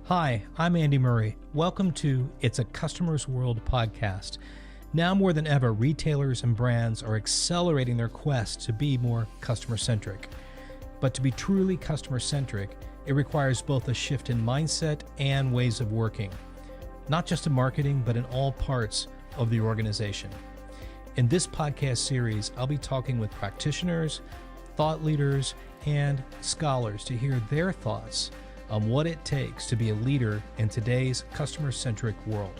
Hi, I'm Andy Murray. Welcome to It's a Customer's World podcast. Now more than ever, retailers and brands are accelerating their quest to be more customer-centric. But to be truly customer-centric, it requires both a shift in mindset and ways of working, not just in marketing, but in all parts of the organization. In this podcast series, I'll be talking with practitioners, thought leaders, and scholars to hear their thoughts on what it takes to be a leader in today's customer-centric world.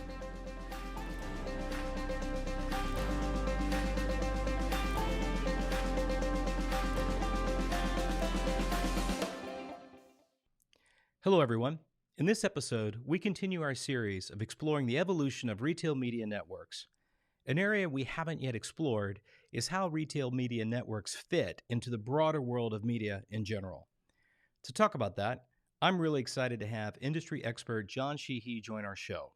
Hello, everyone. In this episode, we continue our series of exploring the evolution of retail media networks. An area we haven't yet explored is how retail media networks fit into the broader world of media in general. To talk about that, I'm really excited to have industry expert John Sheehy join our show.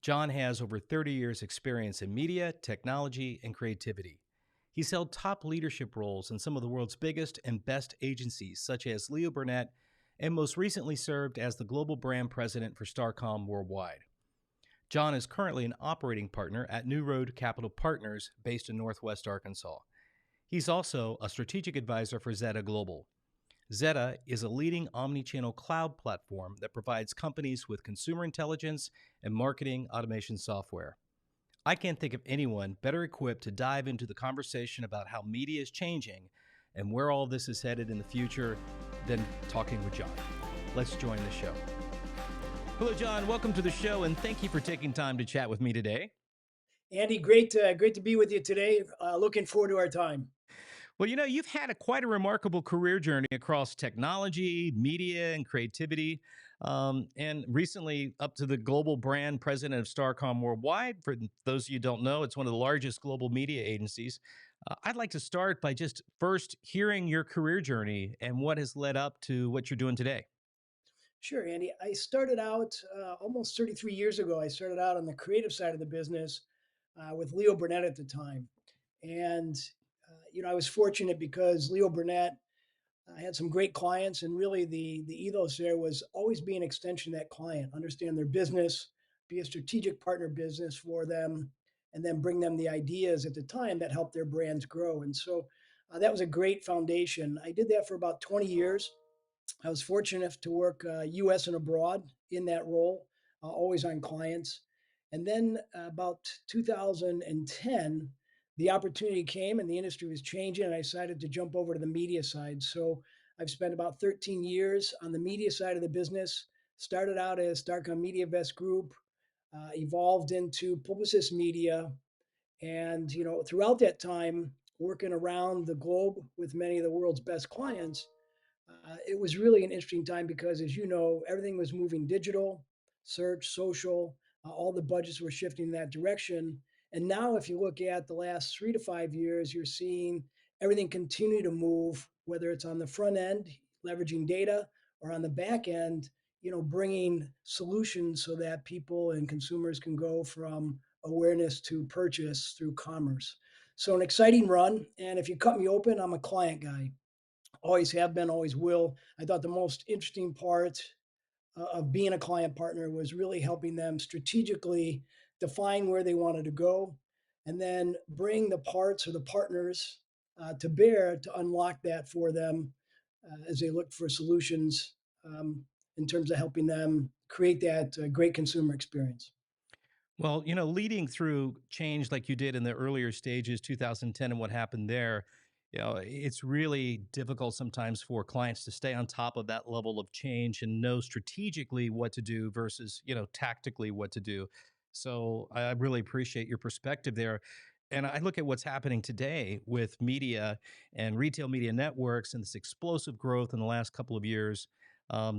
John has over 30 years' experience in media, technology, and creativity. He's held top leadership roles in some of the world's biggest and best agencies, such as Leo Burnett, and most recently served as the global brand president for Starcom Worldwide. John is currently an operating partner at New Road Capital Partners based in Northwest Arkansas. He's also a strategic advisor for Zeta Global. Zeta is a leading omni-channel cloud platform that provides companies with consumer intelligence and marketing automation software. I can't think of anyone better equipped to dive into the conversation about how media is changing and where all this is headed in the future than talking with John. Let's join the show. Hello, John. Welcome to the show, and thank you for taking time to chat with me today. Andy, great to be with you today. Looking forward to our time. Well, you've had quite a remarkable career journey across technology, media, and creativity, and recently up to the global brand president of Starcom Worldwide. For those of you who don't know, it's one of the largest global media agencies. I'd like to start by just first hearing your career journey and what has led up to what you're doing today. Sure, Andy. I started out almost 33 years ago. I started out on the creative side of the business with Leo Burnett at the time. And, I was fortunate because Leo Burnett had some great clients, and really the ethos there was always be an extension of that client, understand their business, be a strategic partner business for them, and then bring them the ideas at the time that help their brands grow. And so that was a great foundation. I did that for about 20 years. I was fortunate enough to work US and abroad in that role, always on clients. And then about 2010, the opportunity came and the industry was changing, and I decided to jump over to the media side. So I've spent about 13 years on the media side of the business. Started out as Starcom Media Vest Group, evolved into Publicis Media, and throughout that time, working around the globe with many of the world's best clients, it was really an interesting time because, as you know, everything was moving digital, search, social, all the budgets were shifting in that direction. And now, if you look at the last 3 to 5 years, you're seeing everything continue to move, whether it's on the front end, leveraging data, or on the back end, bringing solutions so that people and consumers can go from awareness to purchase through commerce. So an exciting run. And if you cut me open, I'm a client guy. Always have been, always will. I thought the most interesting part of being a client partner was really helping them strategically define where they wanted to go and then bring the parts or the partners to bear to unlock that for them as they look for solutions in terms of helping them create that great consumer experience. Well, leading through change like you did in the earlier stages, 2010, and what happened there, it's really difficult sometimes for clients to stay on top of that level of change and know strategically what to do versus, tactically what to do. So I really appreciate your perspective there. And I look at what's happening today with media and retail media networks and this explosive growth in the last couple of years,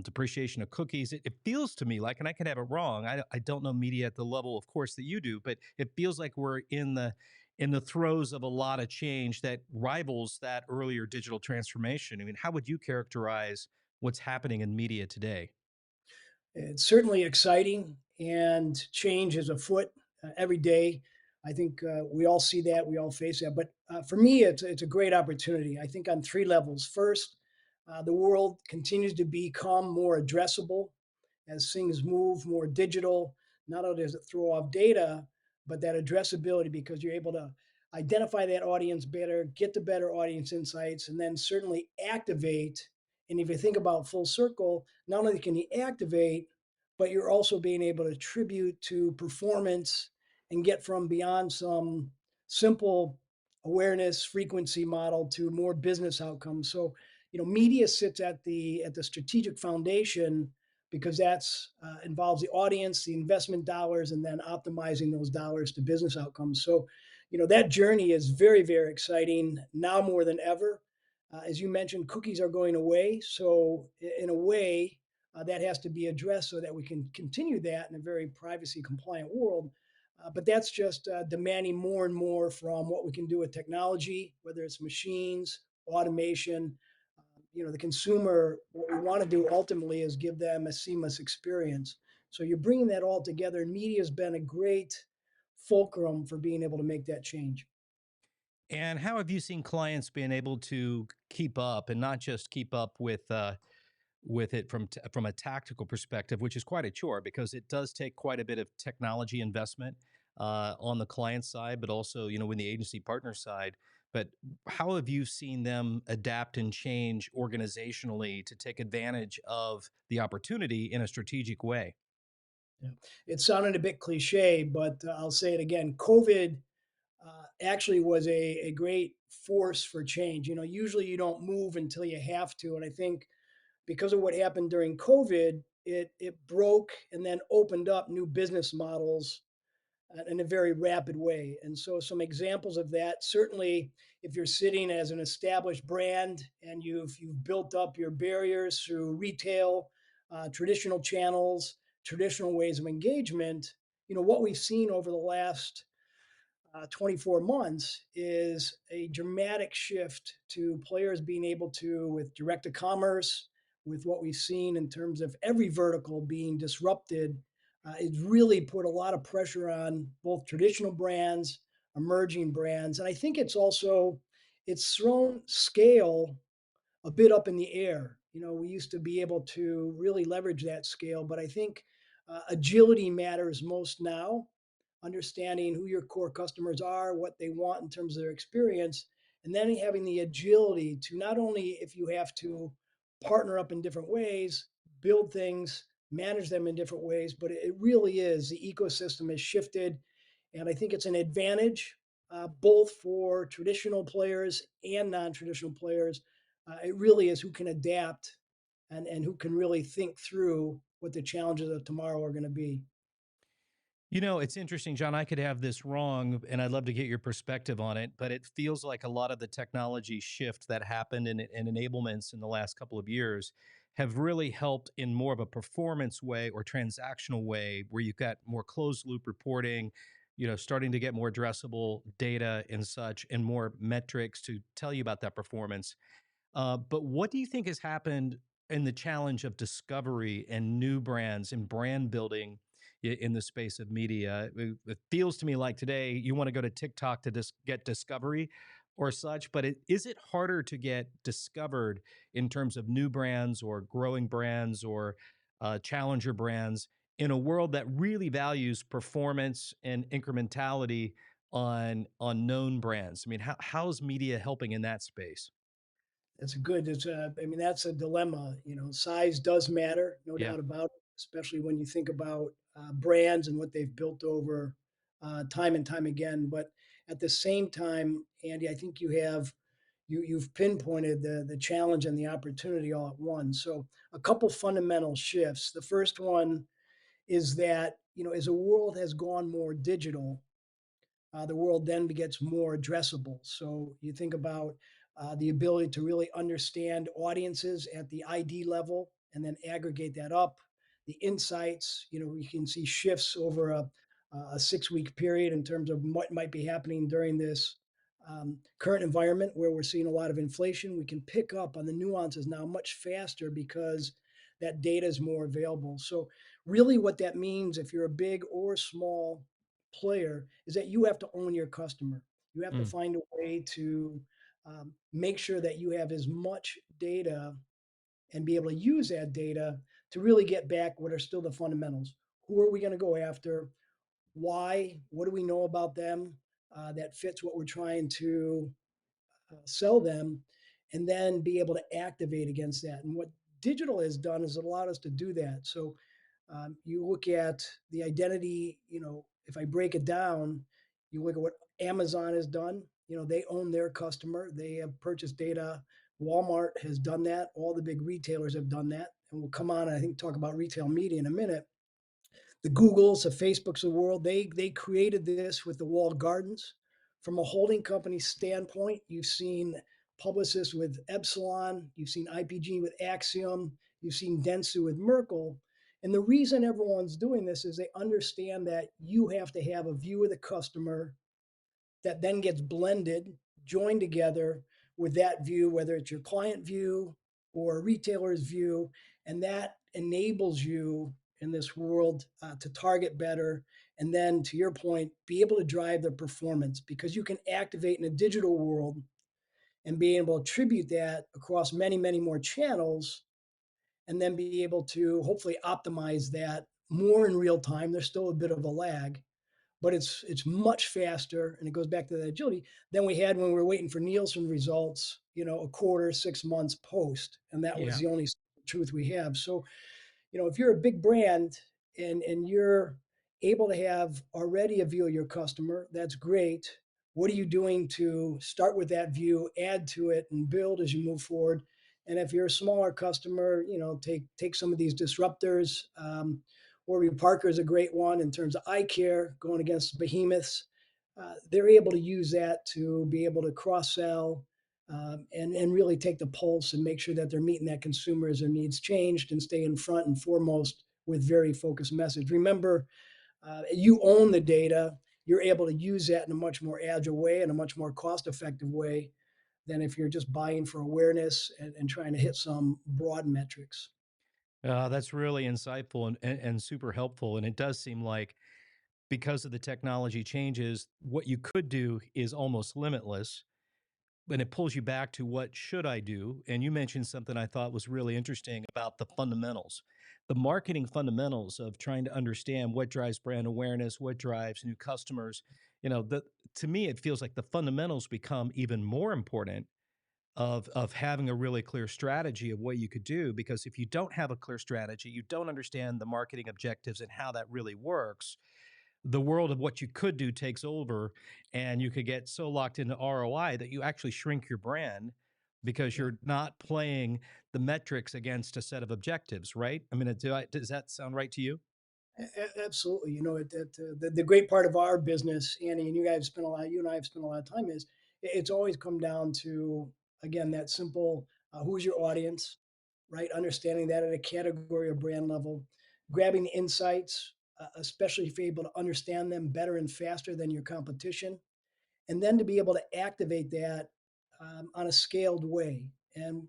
depreciation of cookies. It feels to me like, and I could have it wrong, I don't know media at the level, of course, that you do, but it feels like we're in the throes of a lot of change that rivals that earlier digital transformation. I mean, how would you characterize what's happening in media today? It's certainly exciting, and change is afoot every day. I think we all see that, we all face that. But for me, it's a great opportunity. I think on three levels. First, the world continues to become more addressable as things move more digital. Not only does it throw off data, but that addressability, because you're able to identify that audience better, get the better audience insights, and then certainly activate. And if you think about full circle, not only can you activate, but you're also being able to attribute to performance and get from beyond some simple awareness frequency model to more business outcomes. So, media sits at the strategic foundation, because that's involves the audience, the investment dollars, and then optimizing those dollars to business outcomes. So, that journey is very, very exciting now more than ever. As you mentioned, cookies are going away. So, in a way, that has to be addressed so that we can continue that in a very privacy compliant world. But that's just demanding more and more from what we can do with technology, whether it's machines, automation. The consumer, what we want to do ultimately is give them a seamless experience. So you're bringing that all together, and media has been a great fulcrum for being able to make that change. And how have you seen clients being able to keep up and not just keep up with it from a tactical perspective, which is quite a chore because it does take quite a bit of technology investment on the client side, but also when the agency partner side. But how have you seen them adapt and change organizationally to take advantage of the opportunity in a strategic way? Yeah. It sounded a bit cliche, but I'll say it again. COVID actually was a great force for change. Usually you don't move until you have to. And I think because of what happened during COVID, it broke and then opened up new business models in a very rapid way. And so, some examples of that, certainly, if you're sitting as an established brand and you've built up your barriers through retail, traditional channels, traditional ways of engagement, what we've seen over the last 24 months is a dramatic shift to players being able to, with direct to commerce, with what we've seen in terms of every vertical being disrupted. It's really put a lot of pressure on both traditional brands, emerging brands, and I think it's thrown scale a bit up in the air. We used to be able to really leverage that scale, but I think agility matters most now. Understanding who your core customers are, what they want in terms of their experience, and then having the agility to, not only if you have to partner up in different ways, build things, manage them in different ways, but it really is, the ecosystem has shifted. And I think it's an advantage both for traditional players and non traditional players. It really is who can adapt and who can really think through what the challenges of tomorrow are going to be. It's interesting, John. I could have this wrong, and I'd love to get your perspective on it. But it feels like a lot of the technology shift that happened and enablements in the last couple of years have really helped in more of a performance way or transactional way, where you've got more closed loop reporting, starting to get more addressable data and such, and more metrics to tell you about that performance. But what do you think has happened in the challenge of discovery and new brands and brand building in the space of media? It feels to me like today you want to go to TikTok to get discovery or such, but is it harder to get discovered in terms of new brands or growing brands or challenger brands in a world that really values performance and incrementality on known brands? I mean, how's media helping in that space? I mean, that's a dilemma. Size does matter, no Yeah. doubt about it, especially when you think about brands and what they've built over time and time again. But at the same time, Andy, I think you've pinpointed the challenge and the opportunity all at once. So a couple fundamental shifts. The first one is that, as the world has gone more digital, the world then gets more addressable. So you think about the ability to really understand audiences at the ID level and then aggregate that up. The insights, you can see shifts over a 6 week period in terms of what might be happening during this current environment where we're seeing a lot of inflation. We can pick up on the nuances now much faster because that data is more available. So, really, what that means, if you're a big or small player, is that you have to own your customer. You have to Mm. find a way to make sure that you have as much data and be able to use that data to really get back what are still the fundamentals. Who are we going to go after? Why? What do we know about them that fits what we're trying to sell them? And then be able to activate against that. And what digital has done is it allowed us to do that. So you look at the identity, if I break it down, you look at what Amazon has done. They own their customer, they have purchased data. Walmart has done that. All the big retailers have done that. And we'll come on, I think, talk about retail media in a minute. The Googles, the Facebooks of the world, they created this with the walled gardens. From a holding company standpoint, you've seen Publicis with Epsilon, you've seen IPG with Axiom, you've seen Dentsu with Merkle. And the reason everyone's doing this is they understand that you have to have a view of the customer that then gets blended, joined together with that view, whether it's your client view or a retailer's view. And that enables you in this world to target better. And then, to your point, be able to drive the performance because you can activate in a digital world and be able to attribute that across many, many more channels and then be able to hopefully optimize that more in real time. There's still a bit of a lag, but it's much faster, and it goes back to the agility than we had when we were waiting for Nielsen results, a quarter, 6 months post, and that was Yeah. the only truth we have. So, if you're a big brand and you're able to have already a view of your customer, that's great. What are you doing to start with that view, add to it, and build as you move forward? And if you're a smaller customer, take some of these disruptors. Warby Parker is a great one in terms of eye care, going against behemoths. They're able to use that to be able to cross sell and really take the pulse and make sure that they're meeting that consumer as their needs changed and stay in front and foremost with very focused message. Remember, you own the data. You're able to use that in a much more agile way and a much more cost effective way than if you're just buying for awareness and trying to hit some broad metrics. That's really insightful and super helpful. And it does seem like because of the technology changes, what you could do is almost limitless. And it pulls you back to what should I do? And you mentioned something I thought was really interesting about the fundamentals, the marketing fundamentals of trying to understand what drives brand awareness, what drives new customers. To me, it feels like the fundamentals become even more important of having a really clear strategy of what you could do. Because if you don't have a clear strategy, you don't understand the marketing objectives and how that really works, the world of what you could do takes over, and you could get so locked into ROI that you actually shrink your brand because Yeah. you're not playing the metrics against a set of objectives, right? I mean, does that sound right to you? Absolutely. The great part of our business, Annie, and you and I have spent a lot of time is it's always come down to, again, that simple, who's your audience, right? Understanding that at a category or brand level, grabbing the insights, especially if you're able to understand them better and faster than your competition, and then to be able to activate that on a scaled way. And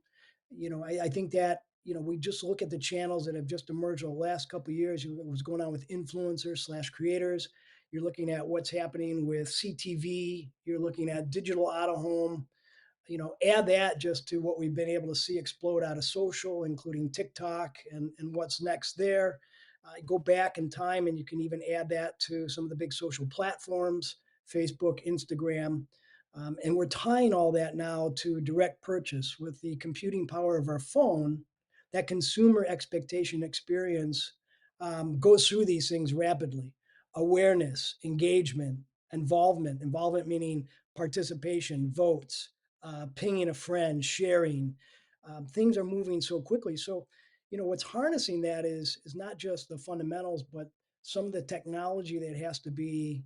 I think that we just look at the channels that have just emerged over the last couple of years. What's going on with influencers slash creators? You're looking at what's happening with CTV. You're looking at digital out of home. Add that just to what we've been able to see explode out of social, including TikTok and what's next there. Go back in time, and you can even add that to some of the big social platforms, Facebook, Instagram. And we're tying all that now to direct purchase with the computing power of our phone. That consumer expectation experience goes through these things rapidly. Awareness, engagement, involvement meaning participation, votes, pinging a friend, sharing. Things are moving so quickly. So, what's harnessing that is not just the fundamentals, but some of the technology that has to be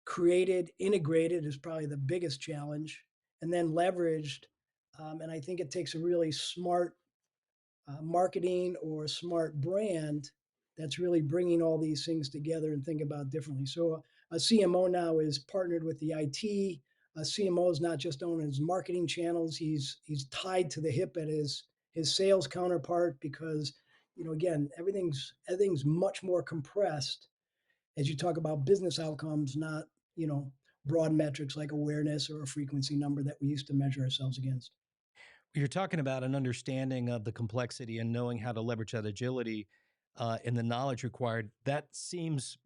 created, integrated is probably the biggest challenge, and then leveraged. And I think it takes a really smart marketing or a smart brand that's really bringing all these things together and think about differently. So a CMO now is partnered with the IT. A CMO is not just owning his marketing channels; he's tied to the hip at his sales counterpart because again everything's much more compressed as you talk about business outcomes, not you know broad metrics like awareness or a frequency number that we used to measure ourselves against. You're talking about an understanding of the complexity and knowing how to leverage that agility and the knowledge required. That seems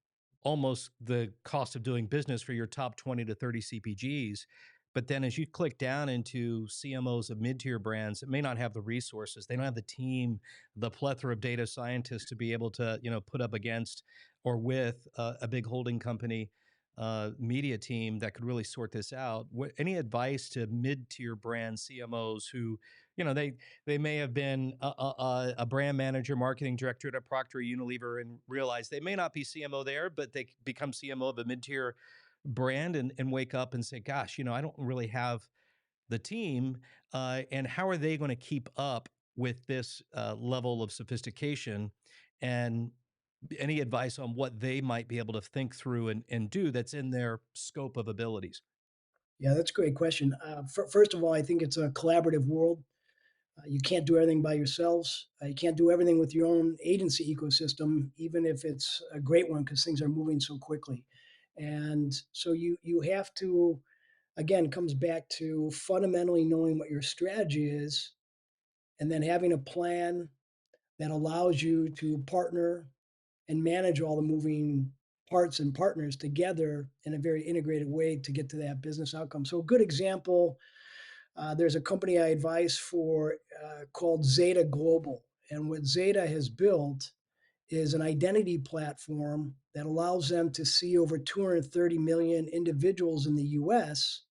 almost the cost of doing business for your top 20 to 30 CPGs. But then as you click down into CMOs of mid tier brands that may not have the resources, they don't have the team, the plethora of data scientists to be able to, put up against or with a big holding company media team that could really sort this out. Any advice to mid-tier brand CMOs who, they may have been a brand manager, marketing director at a Procter or Unilever, and realize they may not be CMO there, but they become CMO of a mid-tier brand and wake up and say, "Gosh, I don't really have the team." And how are they going to keep up with this level of sophistication? And any advice on what they might be able to think through and do that's in their scope of abilities? Yeah, that's a great question. First of all, I think it's a collaborative world. You can't do everything by yourselves. You can't do everything with your own agency ecosystem, even if it's a great one, because things are moving so quickly. And so you have to, again, it comes back to fundamentally knowing what your strategy is, and then having a plan that allows you to partner and manage all the moving parts and partners together in a very integrated way to get to that business outcome. So a good example, there's a company I advise for called Zeta Global. And what Zeta has built is an identity platform that allows them to see over 230 million individuals in the US.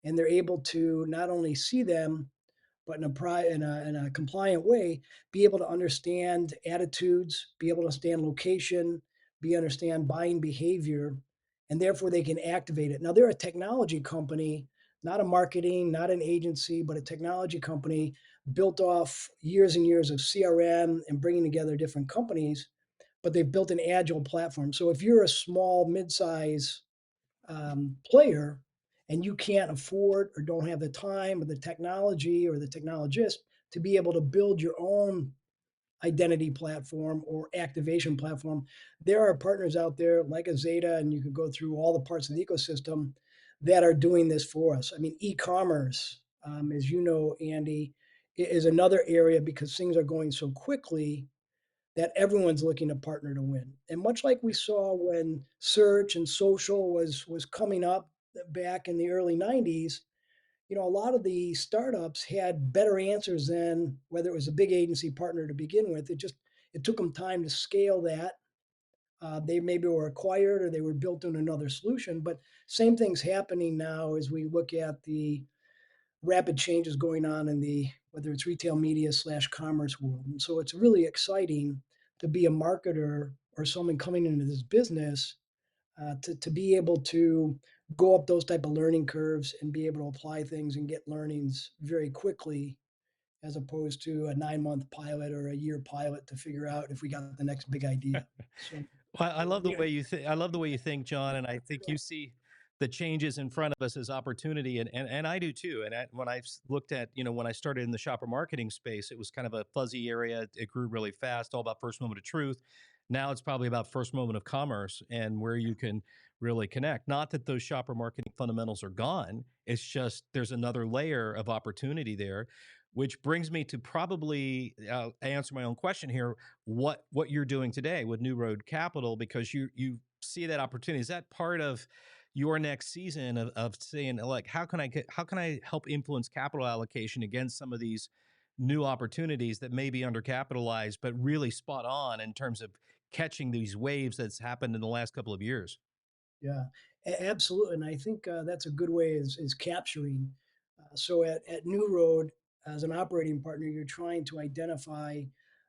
And they're able to not only see them, but in a compliant way, be able to understand attitudes, be able to understand location, be understand buying behavior, and therefore they can activate it. Now they're a technology company, not a marketing, not an agency, but a technology company built off years and years of CRM and bringing together different companies. But they've built an agile platform. So if you're a small, mid-size player and you can't afford or don't have the time or the technology or the technologist to be able to build your own identity platform or activation platform, there are partners out there like a Zeta, and you could go through all the parts of the ecosystem that are doing this for us. I mean, e-commerce, as you know, Andy, is another area because things are going so quickly that everyone's looking to partner to win. And much like we saw when search and social was coming up back in the early 90s, a lot of the startups had better answers than whether it was a big agency partner to begin with. It took them time to scale that. They maybe were acquired or they were built in another solution, but same thing's happening now as we look at the rapid changes going on in the whether it's retail media slash commerce world. And so it's really exciting to be a marketer or someone coming into this business to be able to go up those type of learning curves and be able to apply things and get learnings very quickly as opposed to a 9-month pilot or a year pilot to figure out if we got the next big idea. So Well, I love the yeah, way you think. I love the way you think, John, and I think you see the changes in front of us as opportunity, and I do too. And when I looked at, when I started in the shopper marketing space, it was kind of a fuzzy area. It grew really fast, all about first moment of truth. Now it's probably about first moment of commerce and where you can really connect. Not that those shopper marketing fundamentals are gone. It's just there's another layer of opportunity there, which brings me to probably answer my own question here, what you're doing today with New Road Capital, because you see that opportunity. Is that part of your next season of saying, like, how can I help influence capital allocation against some of these new opportunities that may be undercapitalized but really spot on in terms of catching these waves that's happened in the last couple of years? yeah, absolutely. And I think that's a good way is capturing. So at New Road, as an operating partner, you're trying to identify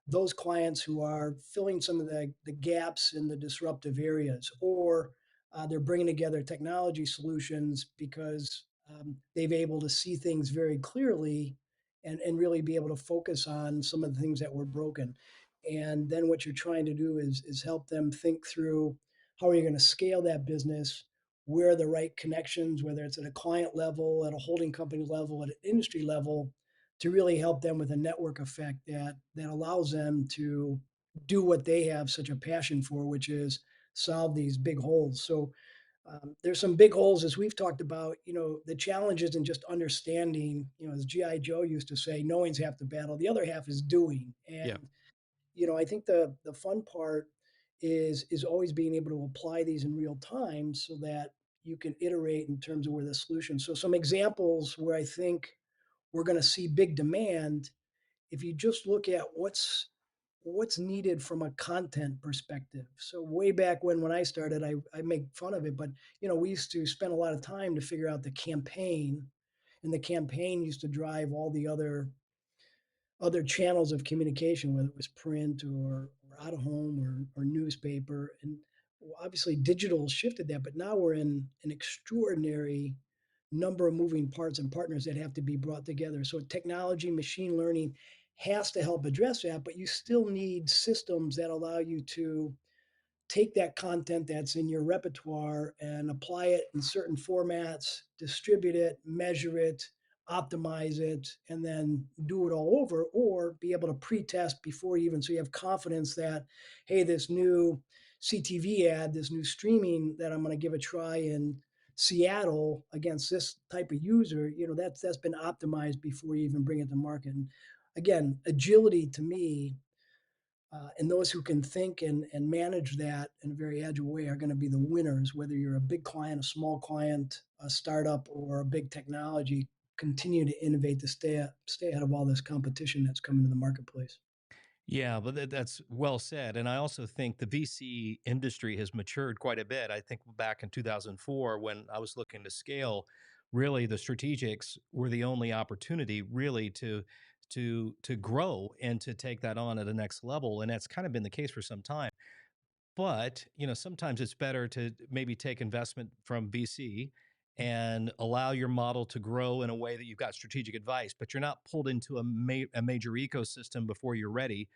those clients who are filling some of the gaps in the disruptive areas, or they're bringing together technology solutions because they've able to see things very clearly and really be able to focus on some of the things that were broken. And then what you're trying to do is help them think through how are you going to scale that business, where are the right connections, whether it's at a client level, at a holding company level, at an industry level, to really help them with a network effect that allows them to do what they have such a passion for, which is solve these big holes. So There's some big holes as we've talked about. The challenge isn't just understanding. As GI Joe used to say, knowing's half the battle. The other half is doing. Yeah. And I think the fun part is always being able to apply these in real time so that you can iterate in terms of where the solution. So some examples where I think we're going to see big demand, if you just look at what's needed from a content perspective. So way back when I started, I make fun of it, but we used to spend a lot of time to figure out the campaign, and the campaign used to drive all the other channels of communication, whether it was print or out of home or newspaper. And obviously digital shifted that, but now we're in an extraordinary number of moving parts and partners that have to be brought together. So technology, machine learning has to help address that, but you still need systems that allow you to take that content that's in your repertoire and apply it in certain formats, distribute it, measure it, optimize it, and then do it all over, or be able to pre-test before you even, so you have confidence that, hey, this new CTV ad, this new streaming that I'm going to give a try in Seattle against this type of user, that's been optimized before you even bring it to market. And again, agility to me, and those who can think and manage that in a very agile way are going to be the winners, whether you're a big client, a small client, a startup, or a big technology. Continue to innovate to stay ahead of all this competition that's coming to the marketplace. Yeah, but that's well said. And I also think the VC industry has matured quite a bit. I think back in 2004, when I was looking to scale, really the strategics were the only opportunity really to grow and to take that on at the next level. And that's kind of been the case for some time. But, sometimes it's better to maybe take investment from VC and allow your model to grow in a way that you've got strategic advice, but you're not pulled into a major ecosystem before you're ready,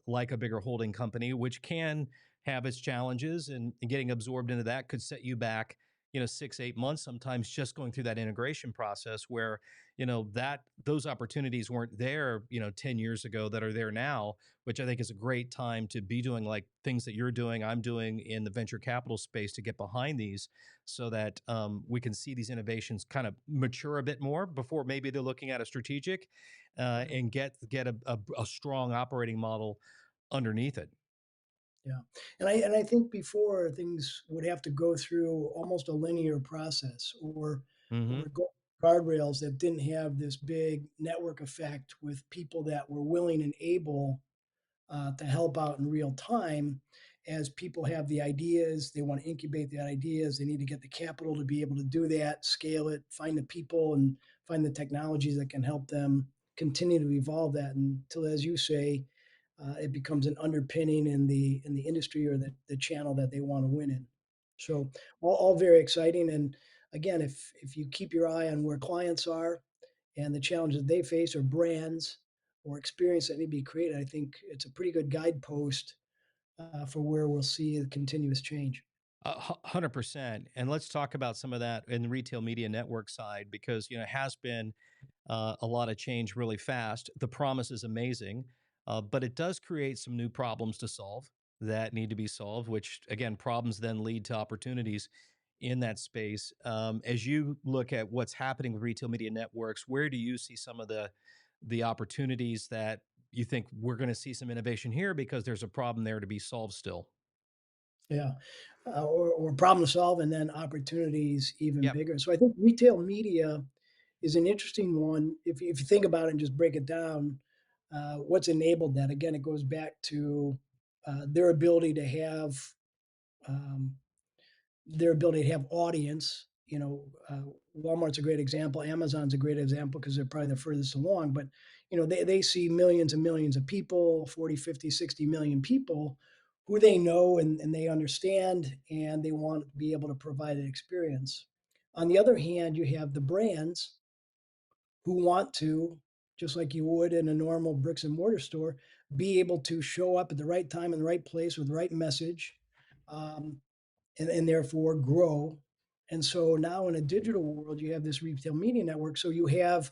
like a bigger holding company, which can have its challenges, and getting absorbed into that could set you back, 6, 8 months, sometimes just going through that integration process where, that those opportunities weren't there, 10 years ago that are there now, which I think is a great time to be doing like things that you're doing, I'm doing in the venture capital space to get behind these so that we can see these innovations kind of mature a bit more before maybe they're looking at a strategic Yeah. and get a strong operating model underneath it. Yeah. And I think before things would have to go through almost a linear process, Hmm. or guardrails that didn't have this big network effect with people that were willing and able to help out in real time. As people have the ideas, they want to incubate the ideas, they need to get the capital to be able to do that, scale it, find the people, and find the technologies that can help them continue to evolve that until, as you say, it becomes an underpinning in the industry or the channel that they want to win in. So all very exciting. And again, if you keep your eye on where clients are and the challenges they face, or brands or experience that need to be created, I think it's a pretty good guidepost for where we'll see a continuous change. 100%. And let's talk about some of that in the retail media network side because it has been a lot of change really fast. The promise is amazing, but it does create some new problems to solve that need to be solved, which again, problems then lead to opportunities in that space. As you look at what's happening with retail media networks, where do you see some of the opportunities that you think we're going to see some innovation here because there's a problem there to be solved still? Yeah, or problem solve, and then opportunities even Yep. bigger. So I think retail media is an interesting one. If you think about it and just break it down, what's enabled that? Again, it goes back to their ability to have um, audience. Walmart's a great example. Amazon's a great example because they're probably the furthest along. But they see millions and millions of people, 40, 50, 60 million people who they know and they understand, and they want to be able to provide an experience. On the other hand, you have the brands who want to, just like you would in a normal bricks and mortar store, be able to show up at the right time in the right place with the right message, um, and therefore grow. And so now in a digital world, you have this retail media network. So you have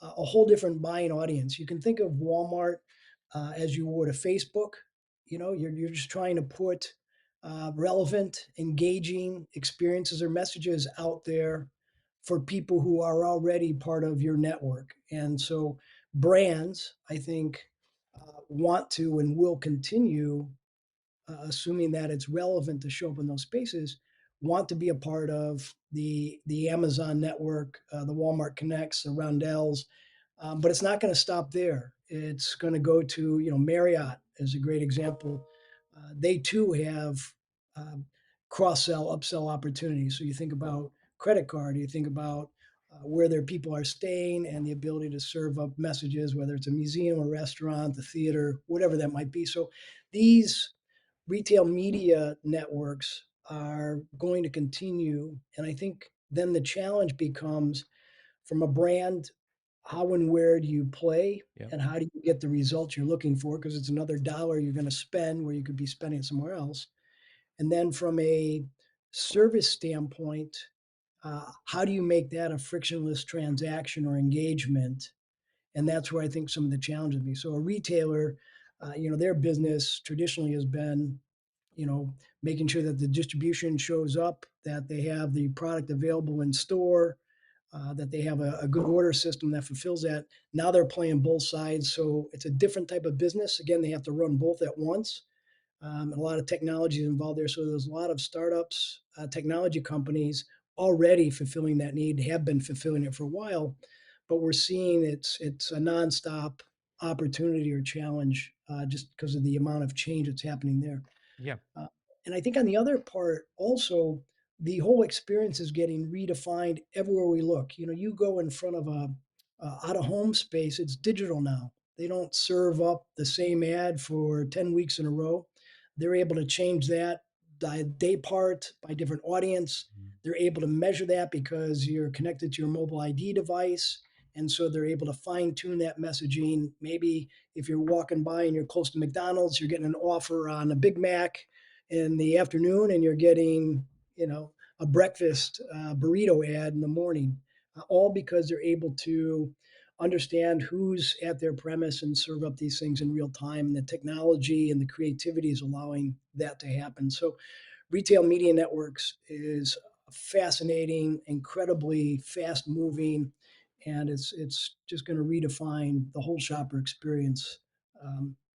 a whole different buying audience. You can think of Walmart as you would a Facebook. You're just trying to put relevant, engaging experiences or messages out there for people who are already part of your network. And so, brands, I think, want to and will continue, assuming that it's relevant to show up in those spaces, want to be a part of the Amazon network, the Walmart Connects, the Roundels, but it's not going to stop there. It's going to go to, Marriott is a great example. They too have um, cross sell, upsell opportunities. So you think about credit card, you think about where their people are staying and the ability to serve up messages, whether it's a museum, a restaurant, a theater, whatever that might be. So these retail media networks are going to continue. And I think then the challenge becomes from a brand, how and where do you play Yeah. and how do you get the results you're looking for? Because it's another dollar you're going to spend where you could be spending it somewhere else. And then from a service standpoint, how do you make that a frictionless transaction or engagement? And that's where I think some of the challenge would be. So a retailer, their business traditionally has been, making sure that the distribution shows up, that they have the product available in store, that they have a good order system that fulfills that. Now they're playing both sides. So it's a different type of business. Again, they have to run both at once. A lot of technology is involved there. So there's a lot of startups, technology companies already fulfilling that need, have been fulfilling it for a while, but we're seeing it's a nonstop opportunity or challenge just because of the amount of change that's happening there. Yeah. Uh, and I think on the other part, also, the whole experience is getting redefined everywhere we look. You go in front of a out of home space, it's digital now. They don't serve up the same ad for 10 weeks in a row. They're able to change that by day part, by different audience. Mhm. They're able to measure that because you're connected to your mobile ID device. And so they're able to fine tune that messaging. Maybe if you're walking by and you're close to McDonald's, you're getting an offer on a Big Mac in the afternoon and you're getting, a breakfast burrito ad in the morning, all because they're able to understand who's at their premise and serve up these things in real time. And the technology and the creativity is allowing that to happen. So retail media networks is fascinating, incredibly fast moving, and it's just going to redefine the whole shopper experience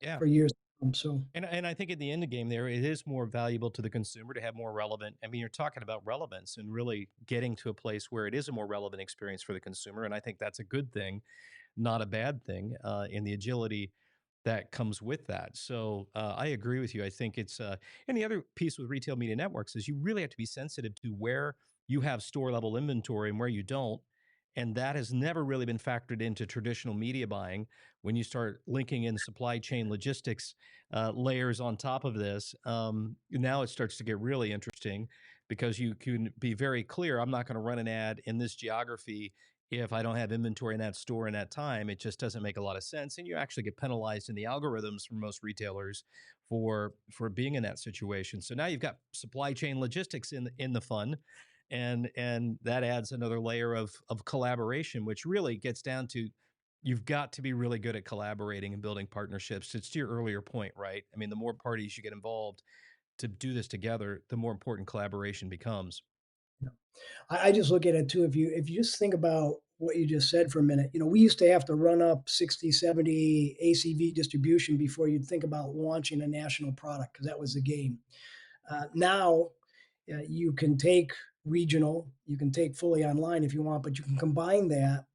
Yeah. for years to come. So And I think at the end of the game there, it is more valuable to the consumer to have more relevant. I mean, you're talking about relevance and really getting to a place where it is a more relevant experience for the consumer, and I think that's a good thing, not a bad thing, in the agility that comes with that. So I agree with you. I think it's and the other piece with retail media networks is you really have to be sensitive to where you have store level inventory and where you don't. And that has never really been factored into traditional media buying. When you start linking in supply chain logistics layers on top of this, now it starts to get really interesting because you can be very clear. I'm not going to run an ad in this geography if I don't have inventory in that store in that time. It just doesn't make a lot of sense, and you actually get penalized in the algorithms for most retailers for being in that situation. So now you've got supply chain logistics in the fun, and that adds another layer of collaboration, which really gets down to you've got to be really good at collaborating and building partnerships. It's to your earlier point, right? I mean, the more parties you get involved to do this together, the more important collaboration becomes. I just look at it too. If you just think about what you just said for a minute, we used to have to run up 60, 70 ACV distribution before you'd think about launching a national product because that was the game. Now you can take regional, you can take fully online if you want, but you can combine that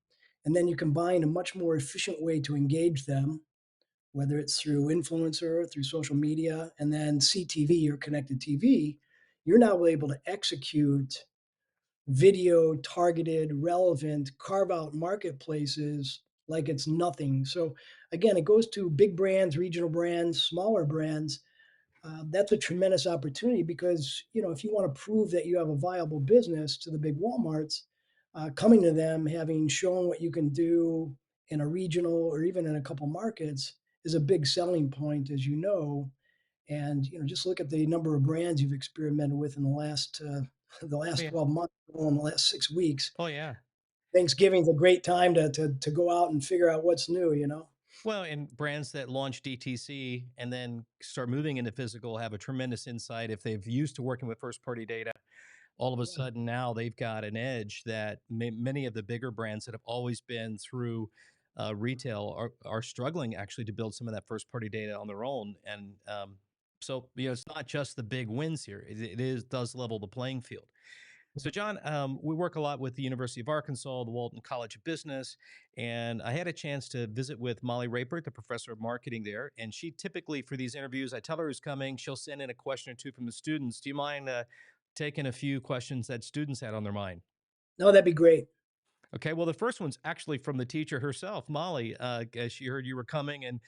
and then you combine a much more efficient way to engage them, whether it's through influencer, through social media, and then CTV or connected TV. You're now able to execute video targeted, relevant, carve out marketplaces like it's nothing. So again, it goes to big brands, regional brands, smaller brands. That's a tremendous opportunity because if you want to prove that you have a viable business to the big WalMarts, coming to them, having shown what you can do in a regional or even in a couple markets is a big selling point, as you know. And just look at the number of brands you've experimented with in the last the Oh last yeah. 12 months, or in the last 6 weeks. Oh yeah. Thanksgiving's a great time to go out and figure out what's new. Well, and brands that launch DTC and then start moving into physical have a tremendous insight if they've used to working with first party data. All of a Yeah. sudden now they've got an edge that many of the bigger brands that have always been through retail are struggling actually to build some of that first party data on their own. And so, it's not just the big wins here. It is does level the playing field. So, John, we work a lot with the University of Arkansas, the Walton College of Business, and I had a chance to visit with Molly Rapert, the professor of marketing there. And she typically, for these interviews, I tell her who's coming, she'll send in a question or two from the students. Do you mind taking a few questions that students had on their mind? No, that'd be great. Okay, well, the first one's actually from the teacher herself, Molly. As she heard you were coming and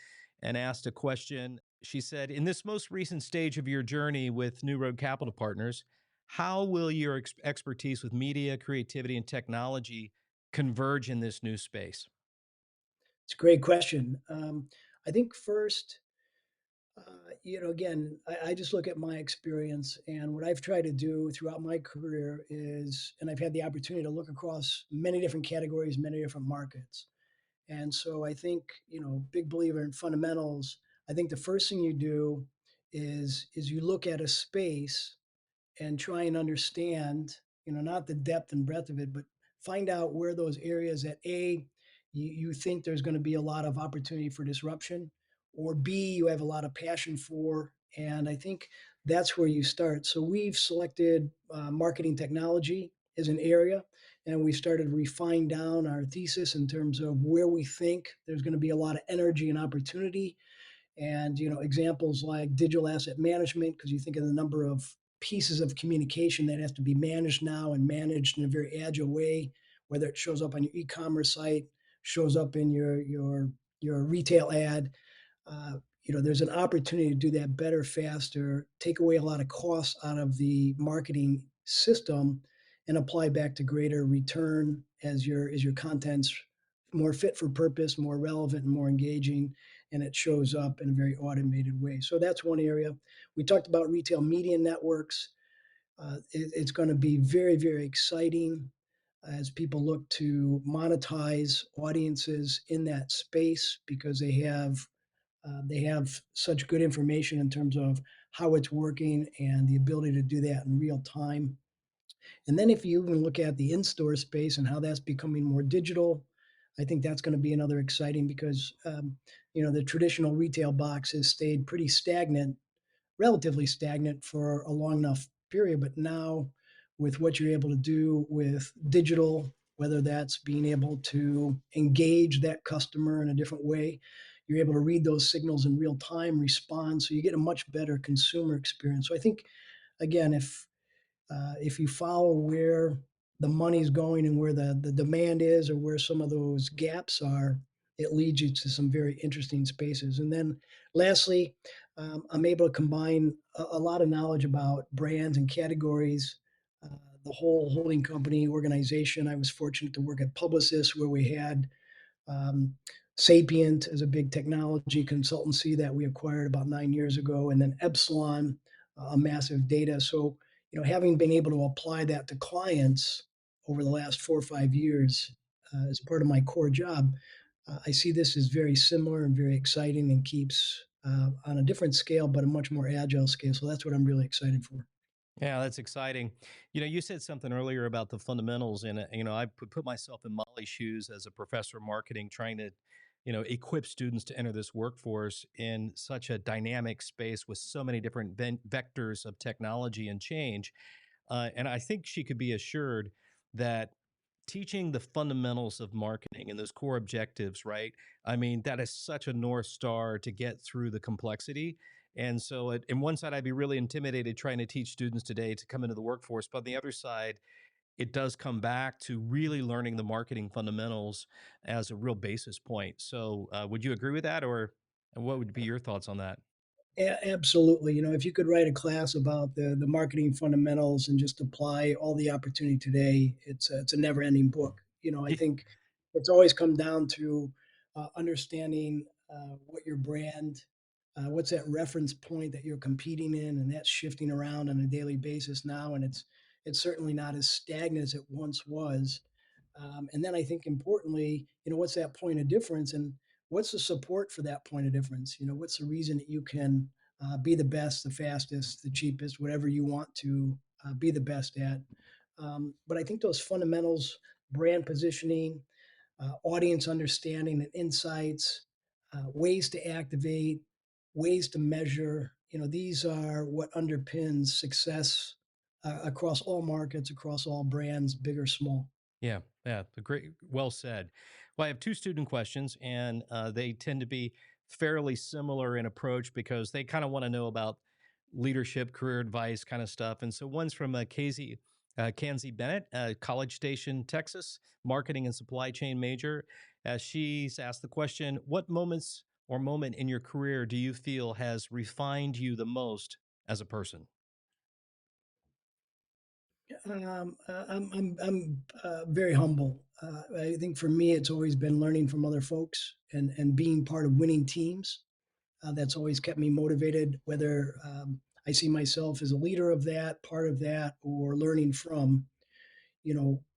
asked a question. She said, "In this most recent stage of your journey with New Road Capital Partners, how will your expertise with media, creativity, and technology converge in this new space?" It's a great question. I think first, again, I just look at my experience and what I've tried to do throughout my career is, and I've had the opportunity to look across many different categories, many different markets. And so I think, big believer in fundamentals. I think the first thing you do is you look at a space and try and understand, not the depth and breadth of it, but find out where those areas that you think there's going to be a lot of opportunity for disruption, or B, you have a lot of passion for. And I think that's where you start. So we've selected marketing technology as an area, and we started to refine down our thesis in terms of where we think there's going to be a lot of energy and opportunity, and examples like digital asset management, because you think of the number of pieces of communication that have to be managed now and managed in a very agile way, whether it shows up on your e-commerce site, shows up in your retail ad. There's an opportunity to do that better, faster, take away a lot of costs out of the marketing system, and apply back to greater return as your content's more fit for purpose, more relevant, and more engaging, and it shows up in a very automated way. So that's one area. We talked about retail media networks. It's going to be very, very exciting as people look to monetize audiences in that space, because they have such good information in terms of how it's working and the ability to do that in real time. And then if you even look at the in-store space and how that's becoming more digital, I think that's going to be another exciting, because the traditional retail box has stayed pretty stagnant, relatively stagnant for a long enough period. But now, with what you're able to do with digital, whether that's being able to engage that customer in a different way, you're able to read those signals in real time, respond, so you get a much better consumer experience. So I think, again, if you follow where the money's going and where the demand is, or where some of those gaps are, it leads you to some very interesting spaces. And then lastly, I'm able to combine a lot of knowledge about brands and categories, uh, the whole holding company organization. I was fortunate to work at Publicis, where we had um, Sapient is a big technology consultancy that we acquired about 9 years ago, and then Epsilon, a massive data. So, having been able to apply that to clients over the last 4 or 5 years as part of my core job, I see this as very similar and very exciting, and keeps on a different scale, but a much more agile scale. So that's what I'm really excited for. Yeah, that's exciting. You said something earlier about the fundamentals, and I put myself in Molly's shoes as a professor of marketing, trying to, equip students to enter this workforce in such a dynamic space with so many different vectors of technology and change. And I think she could be assured that teaching the fundamentals of marketing and those core objectives, right? I mean, that is such a North Star to get through the complexity. And so, in one side, I'd be really intimidated trying to teach students today to come into the workforce. But on the other side, it does come back to really learning the marketing fundamentals as a real basis point. So, would you agree with that, or and what would be your thoughts on that? Absolutely. If you could write a class about the marketing fundamentals and just apply all the opportunity today, it's a never ending book. I think it's always come down to understanding what your brand, what's that reference point that you're competing in, and that's shifting around on a daily basis now, and it's certainly not as stagnant as it once was. And then I think importantly, what's that point of difference? And what's the support for that point of difference? What's the reason that you can be the best, the fastest, the cheapest, whatever you want to be the best at. But I think those fundamentals, brand positioning, audience understanding and insights, ways to activate, ways to measure. These are what underpins success across all markets, across all brands, big or small. Yeah, yeah, the great, well said. Well, I have two student questions, and they tend to be fairly similar in approach because they kind of want to know about leadership, career advice, kind of stuff. And so one's from Kanzi Bennett, College Station, Texas, marketing and supply chain major. She's asked the question: what moments or moment in your career do you feel has refined you the most as a person? I'm very humble. I think for me, it's always been learning from other folks and being part of winning teams. That's always kept me motivated, whether I see myself as a leader of that, part of that, or learning from,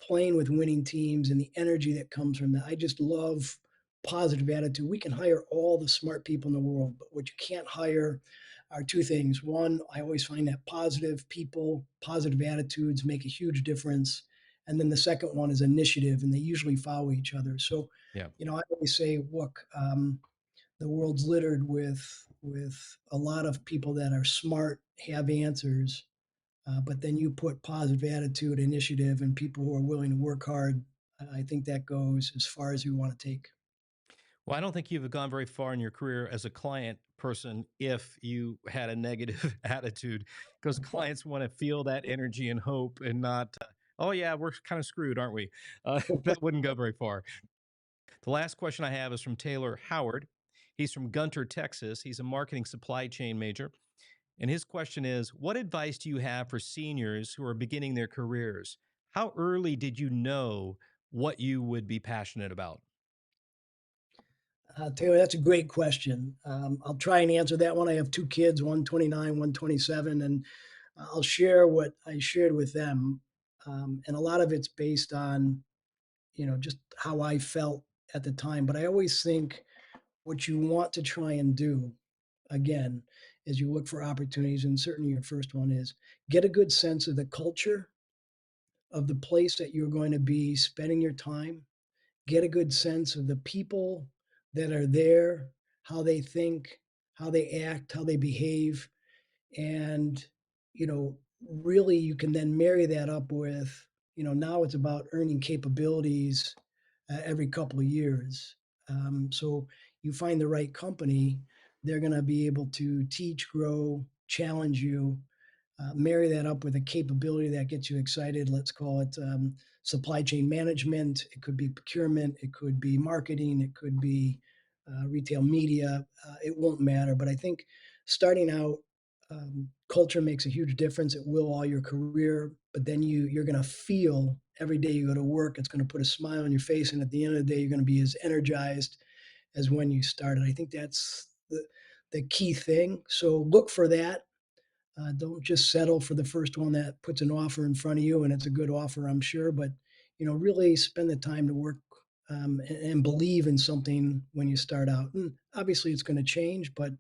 playing with winning teams and the energy that comes from that. I just love positive attitude. We can hire all the smart people in the world, but what you can't hire are two things. One, I always find that positive people, positive attitudes make a huge difference. And then the second one is initiative, and they usually follow each other. So, Yeah. I always say, look, the world's littered with a lot of people that are smart, have answers, but then you put positive attitude, initiative, and people who are willing to work hard. I think that goes as far as we want to take. Well, I don't think you've gone very far in your career as a client person if you had a negative attitude, because clients want to feel that energy and hope and not, oh, yeah, we're kind of screwed, aren't we? That wouldn't go very far. The last question I have is from Taylor Howard. He's from Gunter, Texas. He's a marketing supply chain major. And his question is: what advice do you have for seniors who are beginning their careers? How early did you know what you would be passionate about? Taylor, that's a great question. I'll try and answer that one. I have two kids, one 29, one 27, and I'll share what I shared with them. And a lot of it's based on, just how I felt at the time. But I always think what you want to try and do, again, as you look for opportunities, and certainly your first one is get a good sense of the culture of the place that you're going to be spending your time, get a good sense of the people that are there, how they think, how they act, how they behave, and, really you can then marry that up with, now it's about earning capabilities every couple of years. So you find the right company, they're going to be able to teach, grow, challenge you, marry that up with a capability that gets you excited. Let's call it supply chain management. It could be procurement. It could be marketing. It could be retail media. It won't matter. But I think starting out, culture makes a huge difference. It will all your career, but then you're going to feel every day you go to work. It's going to put a smile on your face, and at the end of the day, you're going to be as energized as when you started. I think that's the key thing. So look for that. Don't just settle for the first one that puts an offer in front of you, and it's a good offer, I'm sure. But really spend the time to work and believe in something when you start out. And obviously, it's going to change, but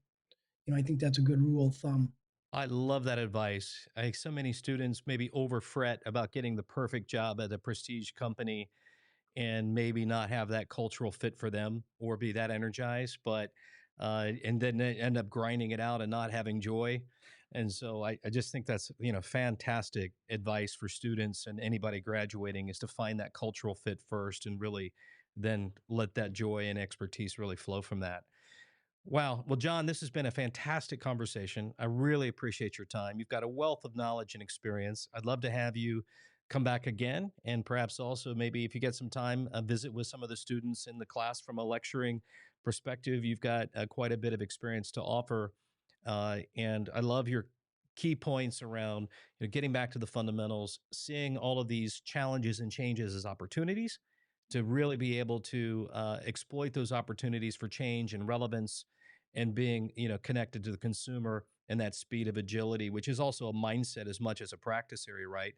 I think that's a good rule of thumb. I love that advice. I think so many students maybe over fret about getting the perfect job at a prestige company and maybe not have that cultural fit for them or be that energized, but and then they end up grinding it out and not having joy. And so I just think that's fantastic advice for students and anybody graduating is to find that cultural fit first and really then let that joy and expertise really flow from that. Wow. Well, John, this has been a fantastic conversation. I really appreciate your time. You've got a wealth of knowledge and experience. I'd love to have you come back again and perhaps also maybe if you get some time, visit with some of the students in the class from a lecturing perspective. You've got quite a bit of experience to offer. And I love your key points around getting back to the fundamentals, seeing all of these challenges and changes as opportunities to really be able to exploit those opportunities for change and relevance and being connected to the consumer and that speed of agility, which is also a mindset as much as a practice area, right?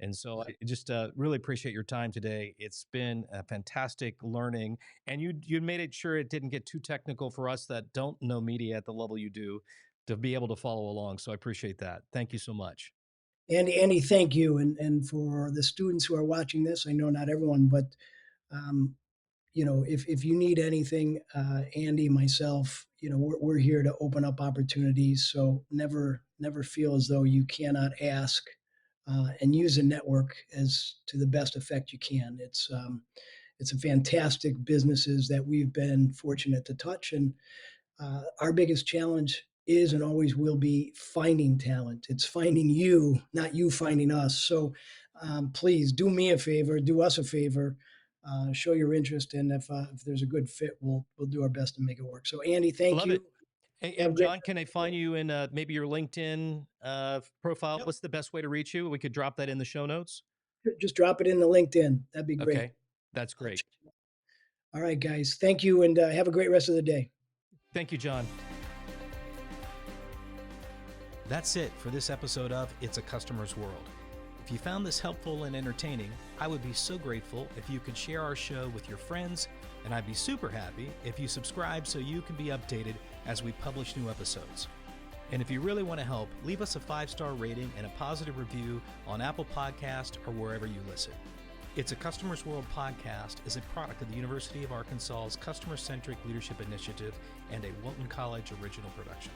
And so I just really appreciate your time today. It's been a fantastic learning, and you made it sure it didn't get too technical for us that don't know media at the level you do to be able to follow along. So I appreciate that. Thank you so much. Andy, thank you. And for the students who are watching this, I know not everyone, but um, if you need anything, Andy, myself, we're here to open up opportunities. So never feel as though you cannot ask, and use a network as to the best effect you can. It's a fantastic businesses that we've been fortunate to touch, and our biggest challenge is and always will be finding talent. It's finding you, not you finding us. So please do me a favor, do us a favor, show your interest, and if there's a good fit, we'll do our best to make it work. So Andy, thank Love you. it. Hey, Have a and great John, can I find you in maybe your LinkedIn profile? Yep. What's the best way to reach you? We could drop that in the show notes. Just drop it in the LinkedIn. That'd be great. Okay, that's I'll great. check. All right, guys. Thank you, and have a great rest of the day. Thank you, John. That's it for this episode of It's a Customer's World. If you found this helpful and entertaining, I would be so grateful if you could share our show with your friends, and I'd be super happy if you subscribe so you can be updated as we publish new episodes. And if you really want to help, leave us a 5-star rating and a positive review on Apple Podcast or wherever you listen. It's a Customer's World podcast is a product of the University of Arkansas's Customer-Centric Leadership Initiative and a Walton College original production.